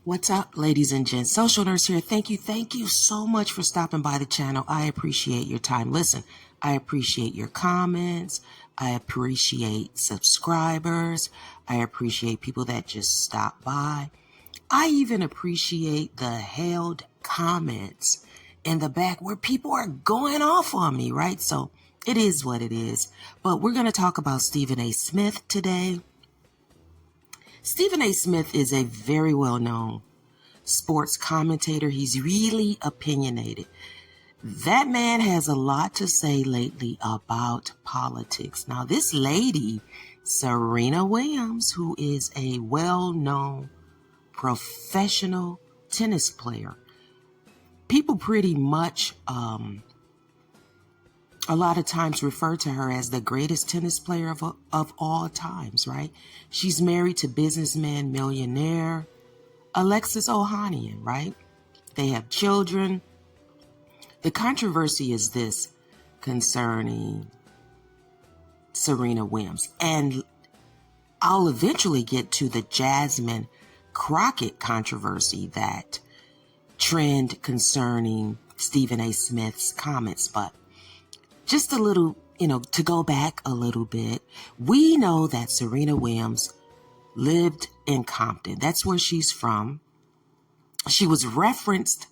What's up, ladies and gents? Social Nurse here. Thank you so much for stopping by the channel. I appreciate your time. Listen, I appreciate your comments. I appreciate subscribers. I appreciate people that just stop by. I even appreciate the held comments in the back where people are going off on me, right? So it is what it is. But we're going to talk about Stephen A. Smith today. Stephen A. Smith is a very well-known sports commentator. He's really opinionated. That man has a lot to say lately about politics. Now, this lady, Serena Williams, who is a well-known professional tennis player, people pretty much a lot of times refer to her as the greatest tennis player of all times, right? She's married to businessman millionaire Alexis Ohanian, right? They have children. The controversy is this concerning Serena Williams. And I'll eventually get to the Jasmine Crockett controversy, that trend concerning Stephen A. Smith's comments. But just a little, to go back a little bit, we know that Serena Williams lived in Compton. That's where she's from. She was referenced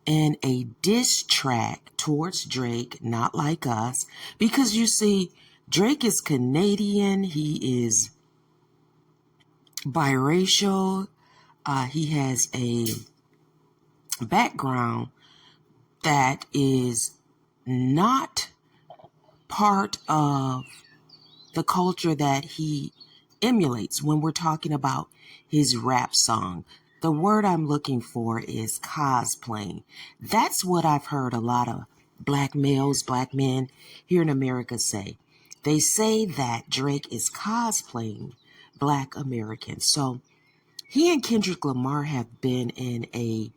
in a diss track towards Drake, Not Like Us, because you see, Drake is Canadian. He is biracial. He has a background that is not part of the culture that he emulates when we're talking about his rap song. The word I'm looking for is cosplaying. That's what I've heard a lot of black males, black men here in America say. They say that Drake is cosplaying black Americans. So he and Kendrick Lamar have been in a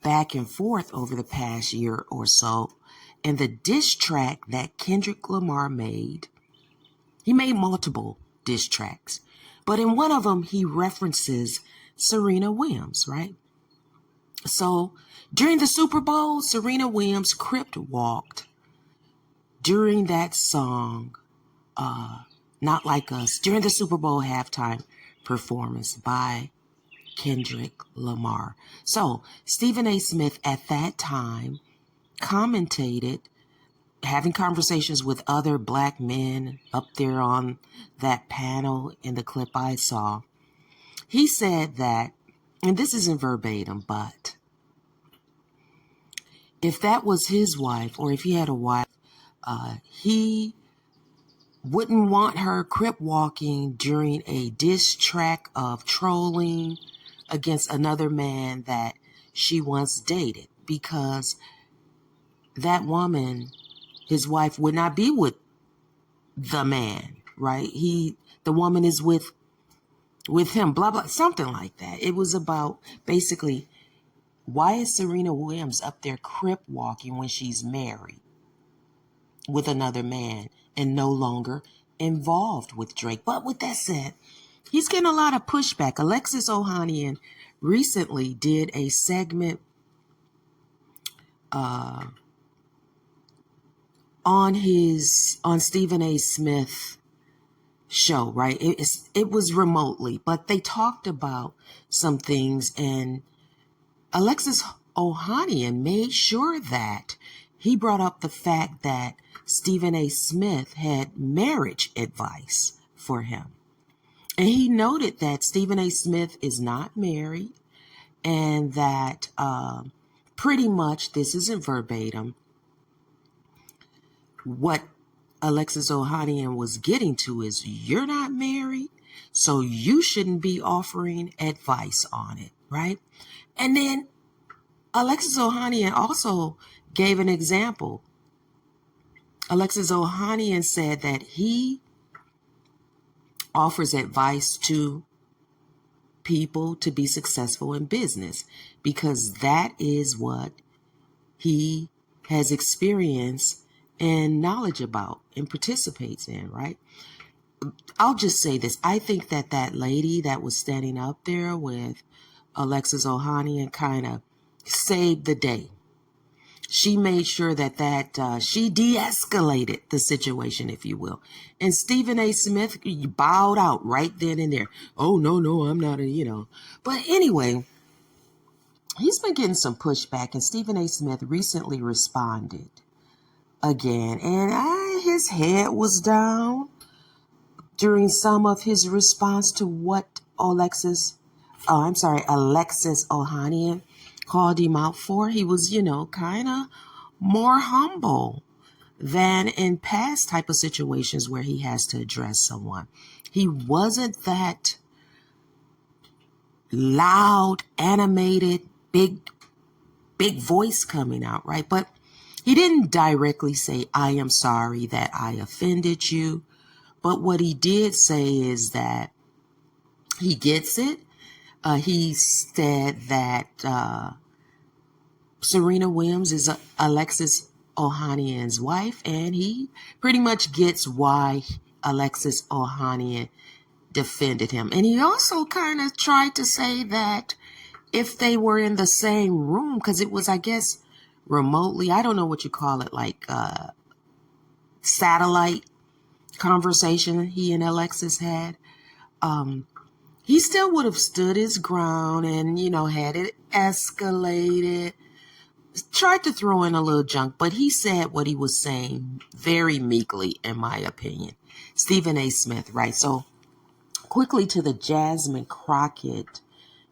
back and forth over the past year or so. And the diss track that Kendrick Lamar made, he made multiple diss tracks, but in one of them, he references Serena Williams, right? So during the Super Bowl, Serena Williams crip walked during that song, Not Like Us, during the Super Bowl halftime performance by Kendrick Lamar. So Stephen A. Smith at that time commentated, having conversations with other black men up there on that panel in the clip I saw. He said that, and this isn't verbatim, but if that was his wife, or if he had a wife, he wouldn't want her crip walking during a diss track of trolling against another man that she once dated, because that woman, his wife, would not be with the man, right? The woman is with him, blah, blah, something like that. It was about basically, why is Serena Williams up there crip walking when she's married with another man and no longer involved with Drake? But with that said, he's getting a lot of pushback. Alexis Ohanian recently did a segment on Stephen A. Smith show, right? It was remotely, but they talked about some things, and Alexis Ohanian made sure that he brought up the fact that Stephen A. Smith had marriage advice for him. And he noted that Stephen A. Smith is not married, and that pretty much, this isn't verbatim, what Alexis Ohanian was getting to is, you're not married, so you shouldn't be offering advice on it, right? And then Alexis Ohanian also gave an example. Alexis Ohanian said that he offers advice to people to be successful in business because that is what he has experience and knowledge about and participates in, right? I'll just say this. I think that lady that was standing up there with Alexis Ohanian kind of saved the day. She made sure that she de-escalated the situation, if you will. And Stephen A. Smith bowed out right then and there. Oh, no, I'm not But anyway, he's been getting some pushback, and Stephen A. Smith recently responded again. And his head was down during some of his response to what Alexis Ohanian called him out for. He was, kind of more humble than in past type of situations where he has to address someone. He wasn't that loud, animated, big voice coming out, right? But he didn't directly say, I am sorry that I offended you. But what he did say is that he gets it. He said that Serena Williams is Alexis Ohanian's wife, and he pretty much gets why Alexis Ohanian defended him. And he also kind of tried to say that if they were in the same room, because it was, I guess, remotely, I don't know what you call it, like satellite conversation he and Alexis had, he still would have stood his ground and, had it escalated, tried to throw in a little junk, but he said what he was saying very meekly, in my opinion. Stephen A. Smith, right? So quickly to the Jasmine Crockett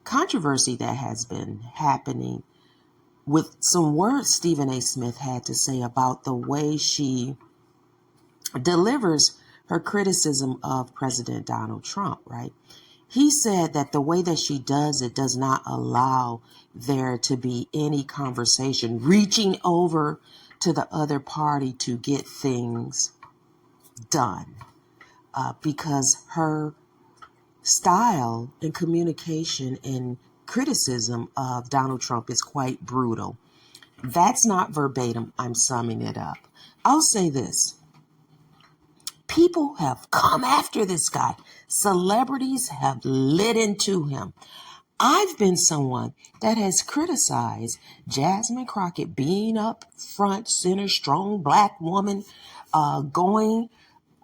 controversy that has been happening with some words Stephen A. Smith had to say about the way she delivers her criticism of President Donald Trump, right? He said that the way that she does it does not allow there to be any conversation reaching over to the other party to get things done, because her style and communication and criticism of Donald Trump is quite brutal. That's not verbatim. I'm summing it up. I'll say this. People have come after this guy. Celebrities have lit into him. I've been someone that has criticized Jasmine Crockett being up front, center, strong black woman, going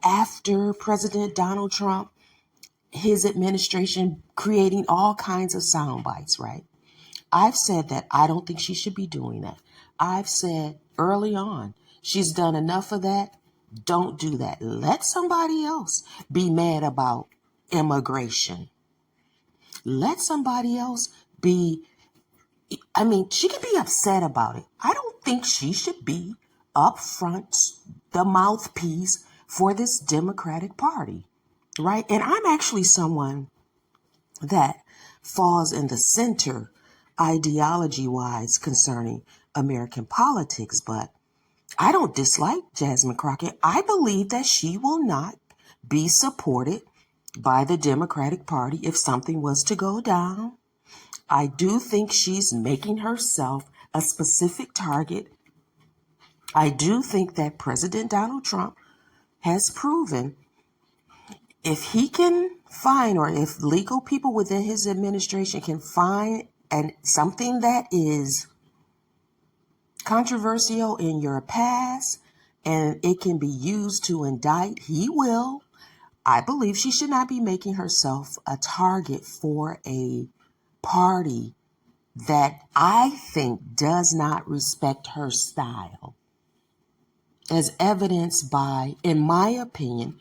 after President Donald Trump, his administration, creating all kinds of sound bites, right? I've said that I don't think she should be doing that. I've said early on, she's done enough of that. Don't do that. Let somebody else be mad about immigration. Let somebody else she can be upset about it. I don't think she should be up front, the mouthpiece for this Democratic Party, right? And I'm actually someone that falls in the center ideology-wise concerning American politics, but I don't dislike Jasmine Crockett. I believe that she will not be supported by the Democratic Party if something was to go down. I do think she's making herself a specific target. I do think that President Donald Trump has proven if he can find, or if legal people within his administration can find something that is controversial in your past and it can be used to indict, he will. I believe she should not be making herself a target for a party that I think does not respect her style, as evidenced by, in my opinion,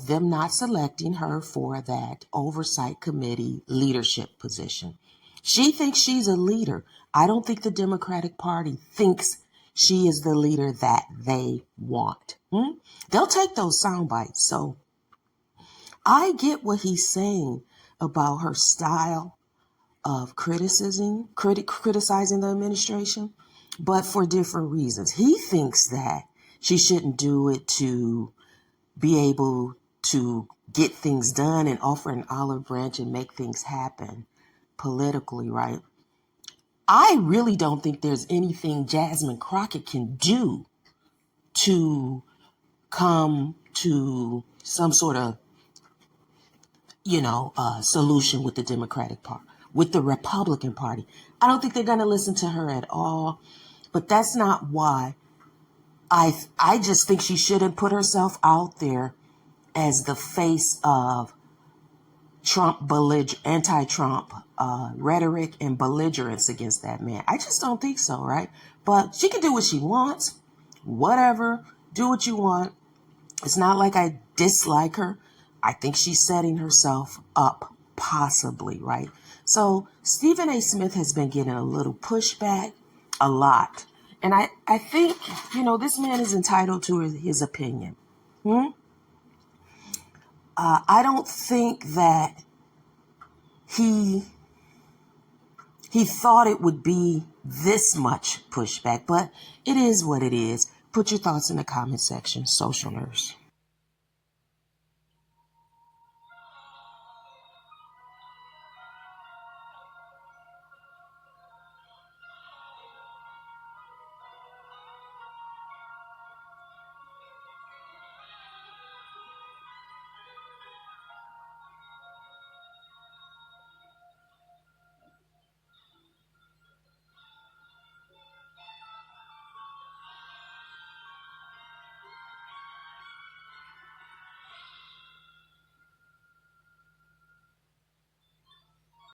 them not selecting her for that oversight committee leadership position. She thinks she's a leader. I don't think the Democratic Party thinks she is the leader that they want. They'll take those sound bites. So I get what he's saying about her style of criticizing the administration, but for different reasons. He thinks that she shouldn't do it to be able to get things done and offer an olive branch and make things happen politically, right? I really don't think there's anything Jasmine Crockett can do to come to some sort of, solution with the Democratic Party. with the Republican Party. I don't think they're going to listen to her at all. But that's not why. I just think she shouldn't put herself out there as the face of Trump anti-Trump rhetoric and belligerence against that man. I just don't think so, right? But she can do what she wants. Whatever. Do what you want. It's not like I dislike her. I think she's setting herself up, possibly, right? So Stephen A. Smith has been getting a little pushback, a lot. And I think, this man is entitled to his opinion. I don't think that he thought it would be this much pushback, but it is what it is. Put your thoughts in the comment section. Social Nurse.